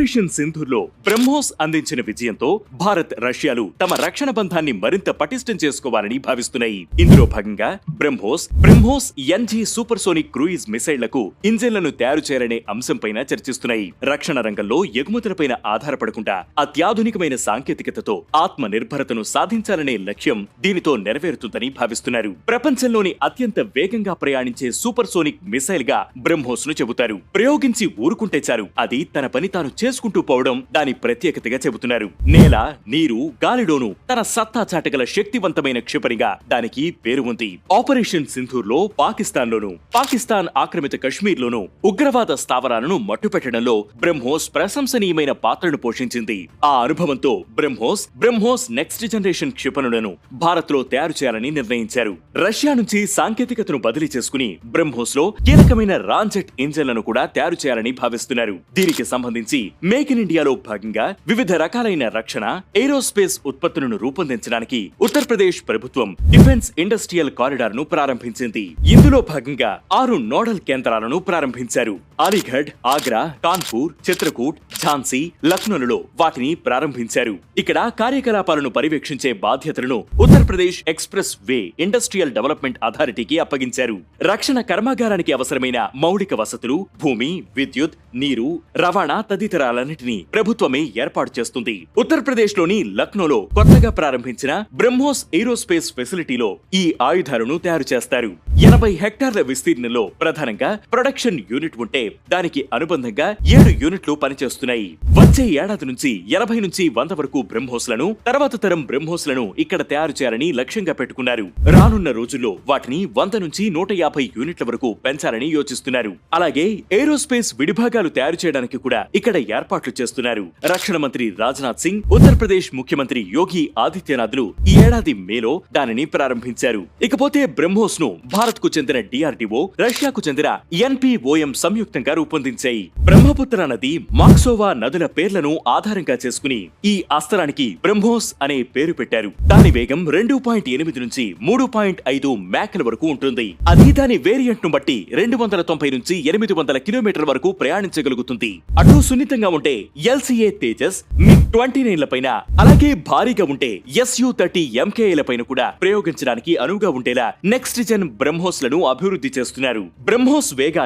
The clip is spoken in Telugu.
ఆపరేషన్ సింధూర్లో బ్రహ్మోస్ అందించిన విజయంతో భారత్ రష్యాలు తమ రక్షణ బంధాన్ని మరింత పటిష్టం చేసుకోవాలని భావిస్తున్నాయి. ఇందులో భాగంగా బ్రహ్మోస్ ఎన్జీ సూపర్సోనిక్ క్రూయిజ్ మిసైళ్లకు ఇంజిన్లను తయారు చేయాలనే అంశంపైన చర్చిస్తున్నాయి. రక్షణ రంగంలో ఎగుమతులపైన ఆధారపడకుండా అత్యాధునికమైన సాంకేతికతతో ఆత్మ నిర్భరతను సాధించాలనే లక్ష్యం దీనితో నెరవేరుతుందని భావిస్తున్నారు. ప్రపంచంలోని అత్యంత వేగంగా ప్రయాణించే సూపర్సోనిక్ మిసైల్ గా బ్రహ్మోస్ ను చెబుతారు. ప్రయోగించి ఊరుకుంటే చాలు అది తన పని తాను చేసుకుంటూ పోవడం దాని ప్రత్యేకతగా చెబుతున్నారు. నేల, నీరు, గాలిలోనూ తన సత్తా చాటగల శక్తివంతమైన క్షిపణిగా దానికి పేరు ఉంది. ఆపరేషన్ సింధూర్ లో పాకిస్తాన్ ఆక్రమిత కశ్మీర్ లోనూ ఉగ్రవాద స్థావరాలను మట్టుపెట్టడంలో బ్రహ్మోస్ ప్రశంసనీయమైన పాత్రను పోషించింది. ఆ అనుభవంతో బ్రహ్మోస్ నెక్స్ట్ జనరేషన్ క్షిపణులను భారత్ లో తయారు చేయాలని నిర్ణయించారు. రష్యా నుంచి సాంకేతికతను బదిలీ చేసుకుని బ్రహ్మోస్ లో కీలకమైన రాంజెట్ ఇంజన్లను కూడా తయారు చేయాలని భావిస్తున్నారు. దీనికి సంబంధించి మేక్ ఇన్ ఇండియాలో భాగంగా వివిధ రకాలైన రక్షణ, ఏరోస్పేస్ ఉత్పత్తులను రూపొందించడానికి ఉత్తరప్రదేశ్ ప్రభుత్వం డిఫెన్స్ ఇండస్ట్రియల్ కారిడార్ ను ప్రారంభించింది. ఇందులో భాగంగా 6 నోడల్ కేంద్రాలను ప్రారంభించారు. అలీగఢ్, ఆగ్రా, కాన్పూర్, చిత్రకూట్, ఝాన్సీ, లక్నోలలో వాటిని ప్రారంభించారు. ఇక్కడ కార్యకలాపాలను పర్యవేక్షించే బాధ్యతలను Uttar Pradesh express way industrial development అథారిటీకి అప్పగించారు. రక్షణ కర్మాగారానికి అవసరమైన మౌలిక వసతులు, భూమి, విద్యుత్, నీరు, రవాణా తదితరాలన్నింటినీ ప్రభుత్వమే ఏర్పాటు చేస్తుంది. ఉత్తరప్రదేశ్ లోని లక్నోలో కొత్తగా ప్రారంభించిన బ్రహ్మోస్ ఏరోస్పేస్ ఫెసిలిటీలో ఈ ఆయుధాలను తయారు చేస్తారు. 80 హెక్టార్ల విస్తీర్ణంలో ప్రధానంగా ప్రొడక్షన్ యూనిట్ ఉంటే దానికి అనుబంధంగా 7 యూనిట్లు పనిచేస్తున్నాయి. వచ్చే ఏడాది నుంచి 80 నుంచి 100 వరకు బ్రహ్మోస్లను, తర్వాత తరం బ్రహ్మోస్లను ఇక్కడ తయారు చేయాలని లక్ష్యంగా పెట్టుకున్నారు. రానున్న రోజుల్లో వాటిని 100 నుంచి 150 యూనిట్ల వరకు పెంచాలని యోచిస్తున్నారు. అలాగే ఏరోస్పేస్ విడిభాగాలు తయారు చేయడానికి కూడా ఇక్కడ ఏర్పాట్లు చేస్తున్నారు. రక్షణ మంత్రి రాజ్నాథ్ సింగ్, ఉత్తరప్రదేశ్ ముఖ్యమంత్రి యోగి ఆదిత్యనాథ్లు ఈ ఏడాది మేలో దానిని ప్రారంభించారు. ఇకపోతే బ్రహ్మోస్ ను భారత్ కు చెందిన డిఆర్డిఓ, రష్యాకు చెందిన ఎన్పిఓఎం సంయుక్తంగా రూపొందించాయి. బ్రహ్మపుత్ర నది, మాక్సోవా నదుల పేర్లను ఆధారంగా చేసుకుని ఈ అస్త్రానికి బ్రహ్మోస్ అనే పేరు పెట్టారు. దాని వేగం 2.8 నుంచి 3.5 మ్యాక్ల వరకు ఉంటుంది. అది దాని వేరియంట్ ను బట్టి 290 నుంచి 800 కిలోమీటర్ల వరకు ప్రయాణించగలుగుతుంది. అటు సున్నితంగా ఉంటే ఎల్సీఏ తేజస్, MiG-29 పైన, అలాగే భారీగా ఉంటే SU-30 MKA పైన కూడా ప్రయోగించడానికి అనువుగా ఉండేలా నెక్స్ట్ జెన్ బ్రహ్మోస్ లను అభివృద్ధి చేస్తున్నారు. బ్రహ్మోస్ వేగాన్ని